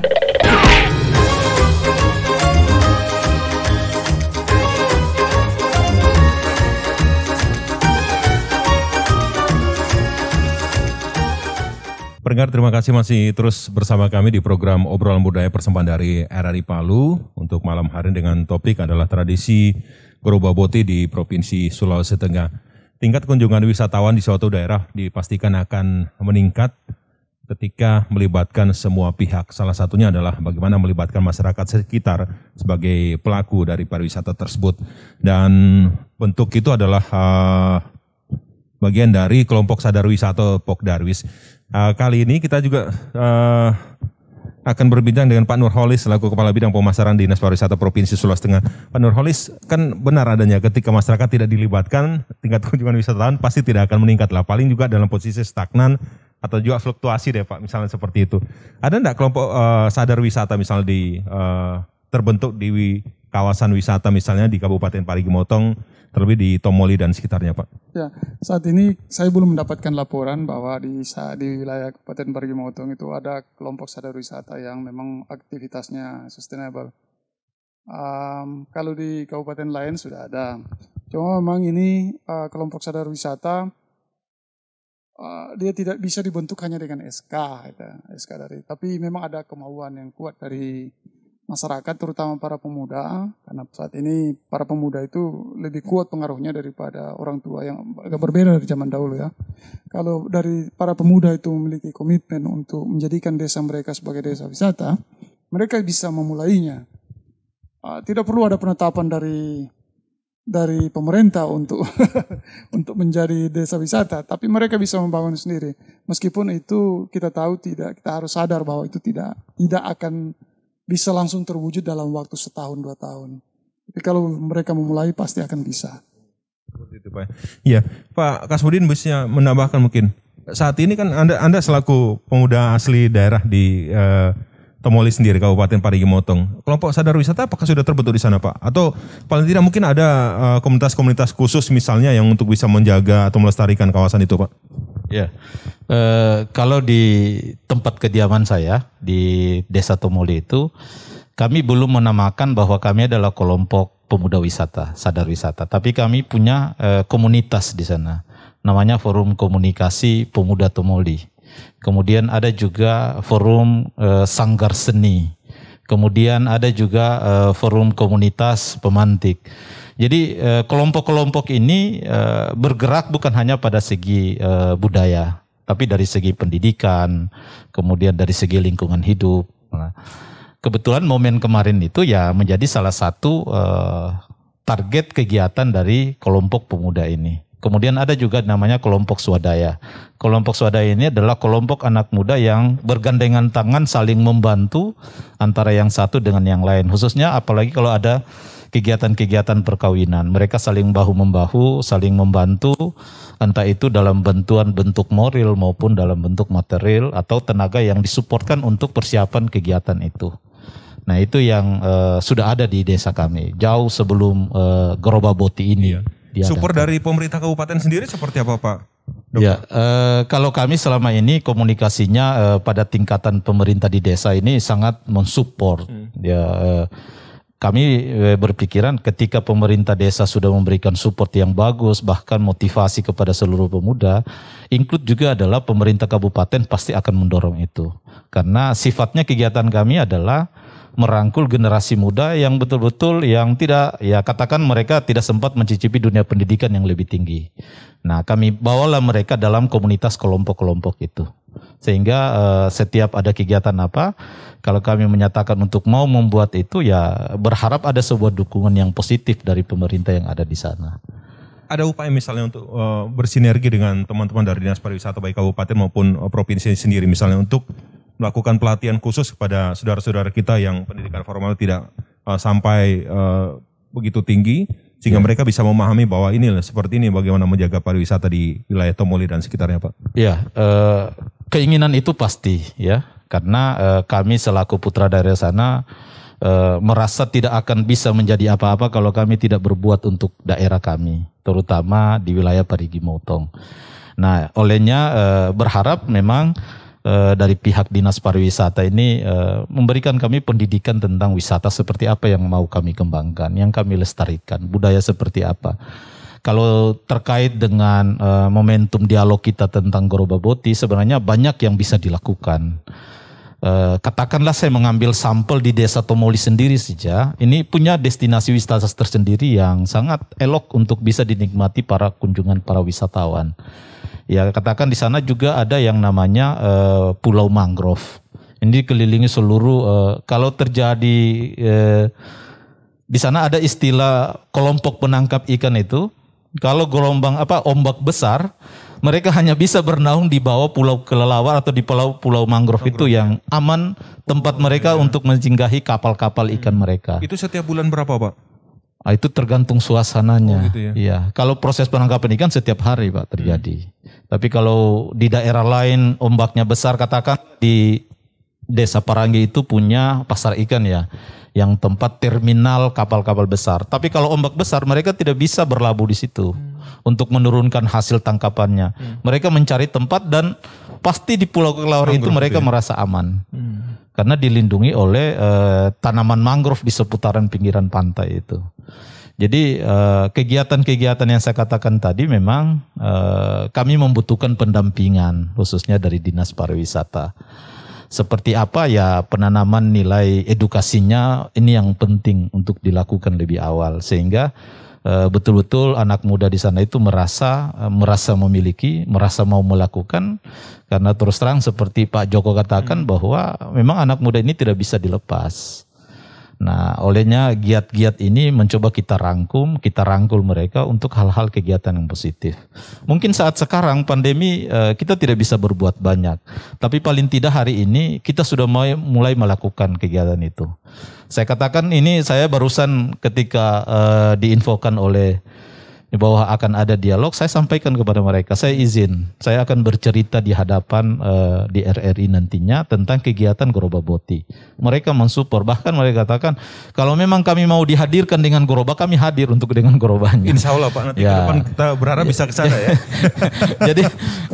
Pendengar, terima kasih masih terus bersama kami di program Obrolan Budaya Persembahan dari RRI Palu. Untuk malam hari dengan topik adalah tradisi Gorobaboti di Provinsi Sulawesi Tengah. Tingkat kunjungan wisatawan di suatu daerah dipastikan akan meningkat ketika melibatkan semua pihak. Salah satunya adalah bagaimana melibatkan masyarakat sekitar sebagai pelaku dari pariwisata tersebut. Dan bentuk itu adalah bagian dari kelompok sadar wisata Pokdarwis. Kali ini kita juga akan berbincang dengan Pak Nurholis selaku Kepala Bidang Pemasaran Dinas Pariwisata Provinsi Sulawesi Tengah. Pak Nurholis, kan benar adanya ketika masyarakat tidak dilibatkan, tingkat kunjungan wisatawan pasti tidak akan meningkat lah. Paling juga dalam posisi stagnan atau juga fluktuasi deh Pak, misalnya seperti itu. Ada enggak kelompok sadar wisata misalnya terbentuk di kawasan wisata misalnya di Kabupaten Parigi Motong, terlebih di Tomoli dan sekitarnya Pak? Ya, saat ini saya belum mendapatkan laporan bahwa di wilayah Kabupaten Parigi Motong itu ada kelompok sadar wisata yang memang aktivitasnya sustainable. Kalau di kabupaten lain sudah ada. Cuma memang ini kelompok sadar wisata dia tidak bisa dibentuk hanya dengan SK, tapi memang ada kemauan yang kuat dari masyarakat, terutama para pemuda, karena saat ini para pemuda itu lebih kuat pengaruhnya daripada orang tua, yang agak berbeda dari zaman dahulu ya. Kalau dari para pemuda itu memiliki komitmen untuk menjadikan desa mereka sebagai desa wisata, mereka bisa memulainya. Tidak perlu ada penetapan dari pemerintah untuk untuk menjadi desa wisata, tapi mereka bisa membangun sendiri. Meskipun itu kita tahu kita harus sadar bahwa itu tidak akan bisa langsung terwujud dalam waktu 1-2 tahun. Tapi kalau mereka memulai pasti akan bisa. Seperti itu Pak. Iya, Pak Kasmudin bisa menambahkan mungkin. Saat ini kan Anda selaku pemuda asli daerah di Tomoli sendiri, Kabupaten Parigi Motong. Kelompok sadar wisata apakah sudah terbentuk di sana Pak? Atau paling tidak mungkin ada komunitas-komunitas khusus misalnya yang untuk bisa menjaga atau melestarikan kawasan itu Pak? Ya, kalau di tempat kediaman saya di Desa Tomoli itu, kami belum menamakan bahwa kami adalah kelompok pemuda wisata, sadar wisata. Tapi kami punya komunitas di sana, namanya Forum Komunikasi Pemuda Tomoli. Kemudian ada juga Forum Sanggar Seni. Kemudian ada juga Forum Komunitas Pemantik. Jadi kelompok-kelompok ini bergerak bukan hanya pada segi budaya, tapi dari segi pendidikan, kemudian dari segi lingkungan hidup. Nah, kebetulan momen kemarin itu ya menjadi salah satu target kegiatan dari kelompok pemuda ini. Kemudian ada juga namanya kelompok swadaya. Kelompok swadaya ini adalah kelompok anak muda yang bergandengan tangan saling membantu antara yang satu dengan yang lain. Khususnya apalagi kalau ada kegiatan-kegiatan perkawinan. Mereka saling bahu-membahu, saling membantu, entah itu dalam bantuan bentuk moral maupun dalam bentuk material atau tenaga yang disuportkan untuk persiapan kegiatan itu. Nah itu yang sudah ada di desa kami, jauh sebelum Gorobaboti ini. Iya. Support dari pemerintah kabupaten sendiri seperti apa Pak? Ya, kalau kami selama ini komunikasinya pada tingkatan pemerintah di desa ini sangat mensupport. Kami berpikiran ketika pemerintah desa sudah memberikan support yang bagus, bahkan motivasi kepada seluruh pemuda, include juga adalah pemerintah kabupaten pasti akan mendorong itu. Karena sifatnya kegiatan kami adalah merangkul generasi muda yang betul-betul yang tidak, ya katakan mereka tidak sempat mencicipi dunia pendidikan yang lebih tinggi. Nah, kami bawalah mereka dalam komunitas kelompok-kelompok itu. Sehingga setiap ada kegiatan apa, kalau kami menyatakan untuk mau membuat itu, ya berharap ada sebuah dukungan yang positif dari pemerintah yang ada di sana. Ada upaya misalnya untuk bersinergi dengan teman-teman dari Dinas Pariwisata baik kabupaten maupun provinsi sendiri misalnya untuk melakukan pelatihan khusus kepada saudara-saudara kita yang pendidikan formal tidak sampai begitu tinggi sehingga mereka bisa memahami bahwa ini seperti ini bagaimana menjaga pariwisata di wilayah Tomoli dan sekitarnya, Pak. Ya, keinginan itu pasti ya, karena kami selaku putra daerah sana merasa tidak akan bisa menjadi apa-apa kalau kami tidak berbuat untuk daerah kami, terutama di wilayah Parigi Motong. Nah, olehnya berharap memang dari pihak Dinas Pariwisata ini memberikan kami pendidikan tentang wisata seperti apa yang mau kami kembangkan, yang kami lestarikan, budaya seperti apa. Kalau terkait dengan momentum dialog kita tentang Gorobaboti, sebenarnya banyak yang bisa dilakukan. Katakanlah saya mengambil sampel di Desa Tomoli sendiri saja, ini punya destinasi wisata tersendiri yang sangat elok untuk bisa dinikmati para kunjungan para wisatawan. Ya, katakan di sana juga ada yang namanya Pulau Mangrove. Ini dikelilingi seluruh kalau terjadi di sana ada istilah kelompok penangkap ikan itu. Kalau gelombang ombak besar, mereka hanya bisa bernaung di bawah Pulau Kelelawar atau di Pulau Mangrove itu yang aman tempat mereka untuk menjinggahi kapal-kapal ikan mereka. Itu setiap bulan berapa, Pak? Itu tergantung suasananya. Gitu ya? Iya. Kalau proses penangkapan ikan setiap hari, Pak, terjadi. Tapi kalau di daerah lain ombaknya besar, katakan di Desa Paranggi itu punya pasar ikan ya, yang tempat terminal kapal-kapal besar. Tapi kalau ombak besar mereka tidak bisa berlabuh di situ untuk menurunkan hasil tangkapannya. Mereka mencari tempat dan pasti di Pulau Kelelawar itu mereka merasa aman. Karena dilindungi oleh tanaman mangrove di seputaran pinggiran pantai itu. Jadi kegiatan-kegiatan yang saya katakan tadi memang kami membutuhkan pendampingan khususnya dari Dinas Pariwisata. Seperti apa ya penanaman nilai edukasinya ini yang penting untuk dilakukan lebih awal sehingga betul-betul anak muda di sana itu merasa memiliki, merasa mau melakukan karena terus terang seperti Pak Joko katakan bahwa memang anak muda ini tidak bisa dilepas. Nah, olehnya giat-giat ini mencoba kita rangkul mereka untuk hal-hal kegiatan yang positif. Mungkin saat sekarang pandemi kita tidak bisa berbuat banyak, tapi paling tidak hari ini kita sudah mulai melakukan kegiatan itu. Saya katakan ini saya barusan ketika diinfokan oleh bahwa akan ada dialog, saya sampaikan kepada mereka, saya izin, saya akan bercerita di hadapan di RRI nantinya tentang kegiatan Gorobaboti. Mereka mensupport, bahkan mereka katakan, kalau memang kami mau dihadirkan dengan Goroba, kami hadir untuk dengan Gorobanya. Insya Allah Pak, nanti ke depan kita berharap bisa ke sana ya. Jadi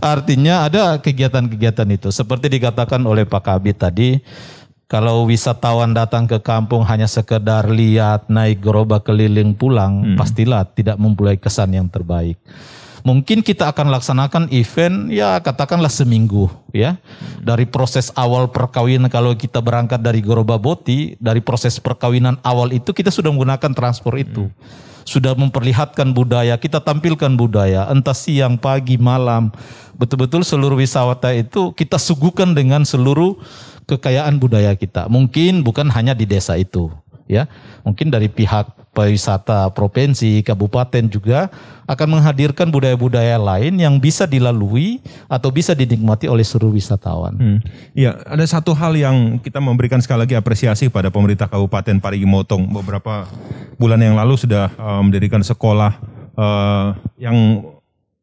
artinya ada kegiatan-kegiatan itu, seperti dikatakan oleh Pak Kabid tadi, kalau wisatawan datang ke kampung hanya sekedar lihat, naik gerobak keliling pulang, pastilah tidak mempunyai kesan yang terbaik. Mungkin kita akan laksanakan event ya katakanlah seminggu ya. Dari proses awal perkawinan kalau kita berangkat dari Gorobaboti, dari proses perkawinan awal itu kita sudah menggunakan transport itu. Sudah memperlihatkan budaya, kita tampilkan budaya, entah siang, pagi, malam. Betul-betul seluruh wisata itu kita suguhkan dengan seluruh kekayaan budaya kita. Mungkin bukan hanya di desa itu, ya. Mungkin dari pihak pariwisata provinsi, kabupaten juga akan menghadirkan budaya-budaya lain yang bisa dilalui atau bisa dinikmati oleh seluruh wisatawan. Ya, ada satu hal yang kita memberikan sekali lagi apresiasi pada pemerintah Kabupaten Parigi Motong. Beberapa bulan yang lalu sudah mendirikan sekolah yang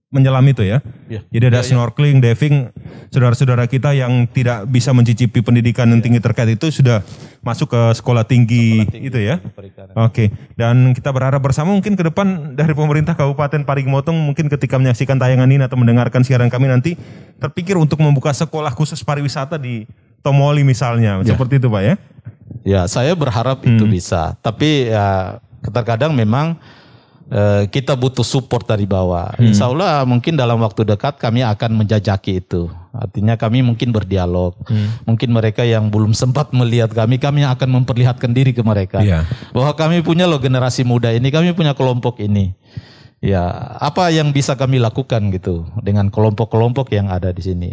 menyelam itu ya. Jadi ada snorkeling, diving, saudara-saudara kita yang tidak bisa mencicipi pendidikan yang tinggi terkait itu sudah masuk ke sekolah tinggi itu ya. Oke. Dan kita berharap bersama mungkin ke depan dari pemerintah Kabupaten Parigi Motong mungkin ketika menyaksikan tayangan ini atau mendengarkan siaran kami nanti terpikir untuk membuka sekolah khusus pariwisata di Tomoli misalnya. Seperti itu Pak ya. Ya, saya berharap itu bisa. Tapi ya terkadang memang kita butuh support dari bawah. Insya Allah mungkin dalam waktu dekat kami akan menjajaki itu. Artinya kami mungkin berdialog. Mungkin mereka yang belum sempat melihat kami akan memperlihatkan diri ke mereka. Bahwa kami punya loh generasi muda ini, kami punya kelompok ini. Ya, apa yang bisa kami lakukan gitu dengan kelompok-kelompok yang ada di sini.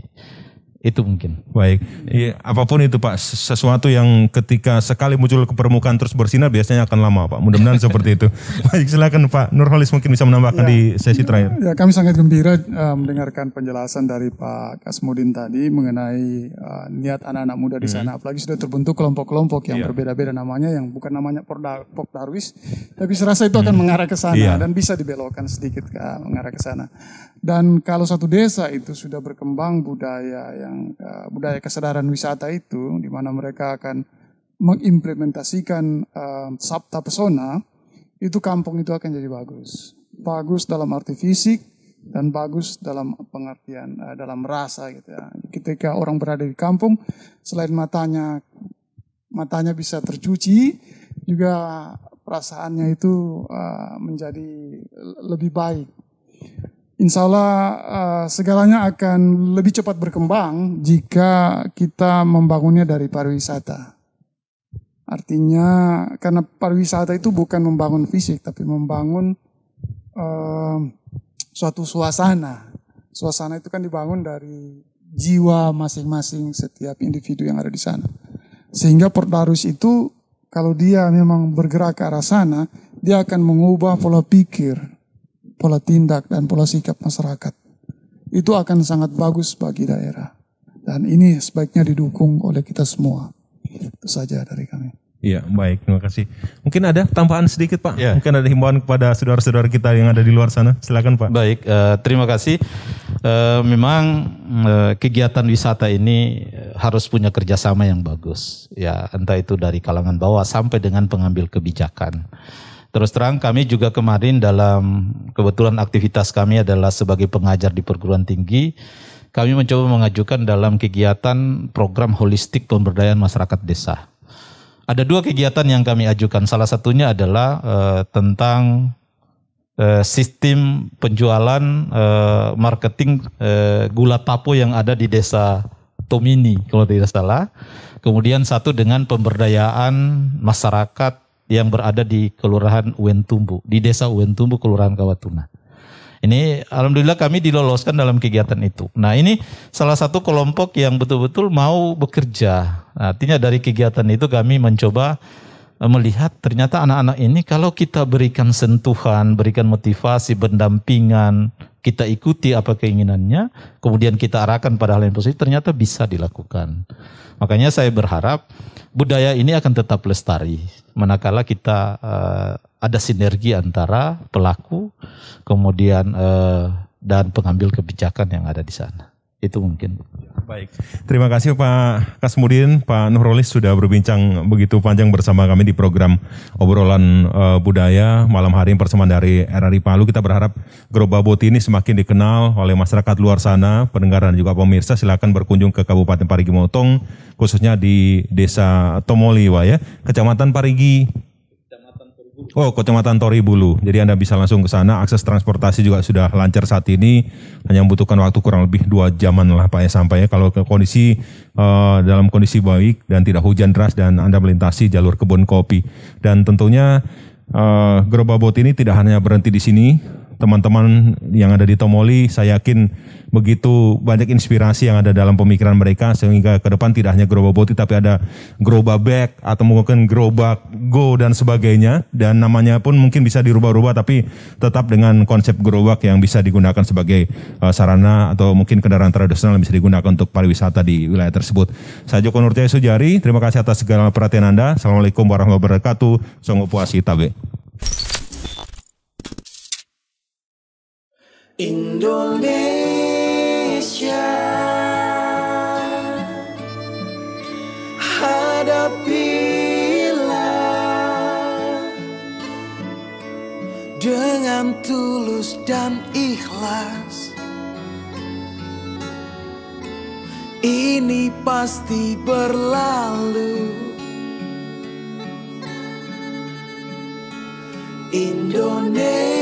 Itu mungkin. Baik, ya, apapun itu Pak, sesuatu yang ketika sekali muncul ke permukaan terus bersinar biasanya akan lama Pak. Mudah-mudahan seperti itu. Baik, silakan Pak Nurholis mungkin bisa menambahkan di sesi terakhir. Ya, kami sangat gembira mendengarkan penjelasan dari Pak Kasmudin tadi mengenai niat anak-anak muda di sana. Apalagi sudah terbentuk kelompok-kelompok yang berbeda-beda namanya, yang bukan namanya Pok Darwis, tapi serasa itu akan mengarah ke sana dan bisa dibelokkan sedikit mengarah ke sana. Dan kalau satu desa itu sudah berkembang budaya kesadaran wisata itu, di mana mereka akan mengimplementasikan sabta pesona, itu kampung itu akan jadi bagus. Bagus dalam arti fisik dan bagus dalam pengertian, dalam rasa gitu ya. Ketika orang berada di kampung, selain matanya bisa tercuci, juga perasaannya itu menjadi lebih baik. Insya Allah segalanya akan lebih cepat berkembang jika kita membangunnya dari pariwisata. Artinya karena pariwisata itu bukan membangun fisik, tapi membangun suatu suasana. Suasana itu kan dibangun dari jiwa masing-masing setiap individu yang ada di sana. Sehingga Pok Darwis itu kalau dia memang bergerak ke arah sana, dia akan mengubah pola pikir, pola tindak dan pola sikap masyarakat. Itu akan sangat bagus bagi daerah. Dan ini sebaiknya didukung oleh kita semua. Itu saja dari kami. Iya, baik, terima kasih. Mungkin ada tambahan sedikit Pak? Mungkin ada himbauan kepada saudara-saudara kita yang ada di luar sana. Silakan Pak. Baik, terima kasih. Memang kegiatan wisata ini harus punya kerjasama yang bagus. Ya, entah itu dari kalangan bawah sampai dengan pengambil kebijakan. Terus terang kami juga kemarin dalam kebetulan aktivitas kami adalah sebagai pengajar di perguruan tinggi. Kami mencoba mengajukan dalam kegiatan program holistik pemberdayaan masyarakat desa. Ada 2 kegiatan yang kami ajukan. Salah satunya adalah tentang sistem penjualan marketing gula tapo yang ada di desa Tomini kalau tidak salah. Kemudian satu dengan pemberdayaan masyarakat yang berada di Kelurahan Uwentumbu, di Desa Uwentumbu, Kelurahan Kawatuna. Ini alhamdulillah kami diloloskan dalam kegiatan itu. Nah, ini salah satu kelompok yang betul-betul mau bekerja. Artinya dari kegiatan itu kami mencoba melihat ternyata anak-anak ini kalau kita berikan sentuhan, berikan motivasi, pendampingan, kita ikuti apa keinginannya, kemudian kita arahkan pada hal yang positif, ternyata bisa dilakukan. Makanya saya berharap budaya ini akan tetap lestari manakala kita ada sinergi antara pelaku kemudian dan pengambil kebijakan yang ada di sana. Itu mungkin. Baik, terima kasih Pak Kasmudin, Pak Nurholis sudah berbincang begitu panjang bersama kami di program obrolan budaya malam hari persembahan dari RRI Palu. Kita berharap Grobaboti ini semakin dikenal oleh masyarakat luar sana, pendengar dan juga pemirsa. Silakan berkunjung ke Kabupaten Parigi Motong, khususnya di Desa Tomoli, ya, Kecamatan Parigi. Kecamatan Toribulu. Jadi Anda bisa langsung ke sana. Akses transportasi juga sudah lancar saat ini. Hanya membutuhkan waktu kurang lebih 2 jaman lah Pak ya sampai ya. Kalau ke kondisi dalam kondisi baik dan tidak hujan deras dan Anda melintasi jalur kebun kopi. Dan tentunya Grobaboti ini tidak hanya berhenti di sini. Teman-teman yang ada di Tomoli, saya yakin begitu banyak inspirasi yang ada dalam pemikiran mereka sehingga ke depan tidak hanya Grobaboti tapi ada Grobabek atau mungkin Grobak Go dan sebagainya, dan namanya pun mungkin bisa dirubah-rubah tapi tetap dengan konsep gerobak yang bisa digunakan sebagai sarana atau mungkin kendaraan tradisional yang bisa digunakan untuk pariwisata di wilayah tersebut. Saya Joko Nurjaya Sujari, terima kasih atas segala perhatian Anda. Assalamualaikum warahmatullahi wabarakatuh. Songo puasi tabe. Indonesia, hadapi dengan tulus dan ikhlas. Ini pasti berlalu. Indonesia.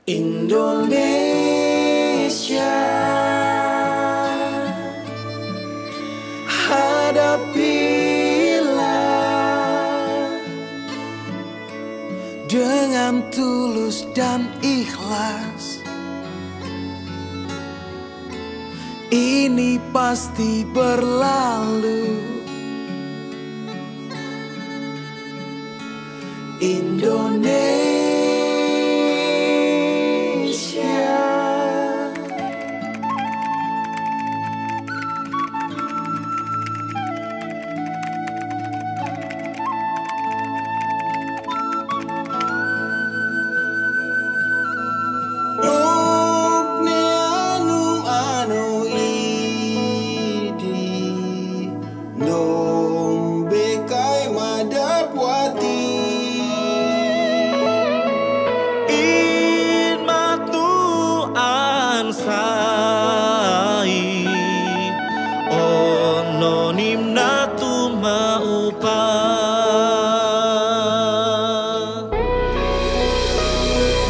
Indonesia, hadapilah dengan tulus dan ikhlas. Ini pasti berlalu. Indonesia.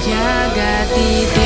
Jaga titik